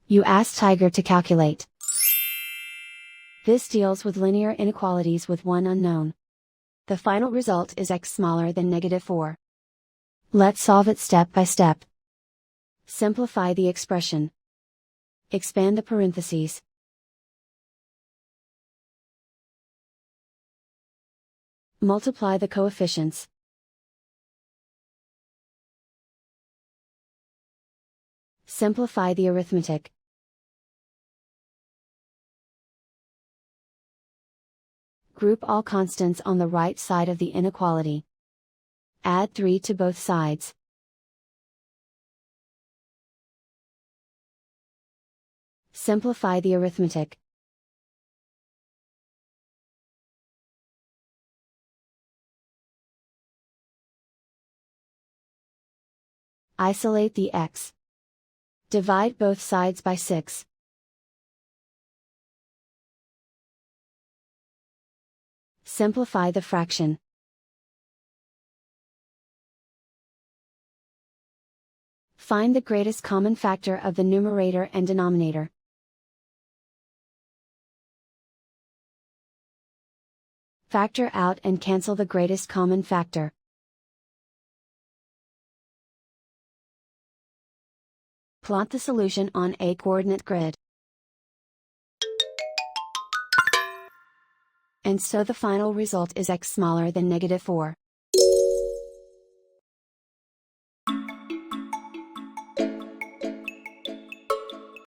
You ask Tiger to calculate. This deals with linear inequalities with one unknown. The final result is x smaller than -4. Let's solve it step by step. Simplify the expression. Expand the parentheses. Multiply the coefficients. Simplify the arithmetic. Group all constants on the right side of the inequality. Add 3 to both sides. Simplify the arithmetic. Isolate the x. Divide both sides by 6. Simplify the fraction. Find the greatest common factor of the numerator and denominator. Factor out and cancel the greatest common factor. Plot the solution on a coordinate grid. And so the final result is x smaller than -4.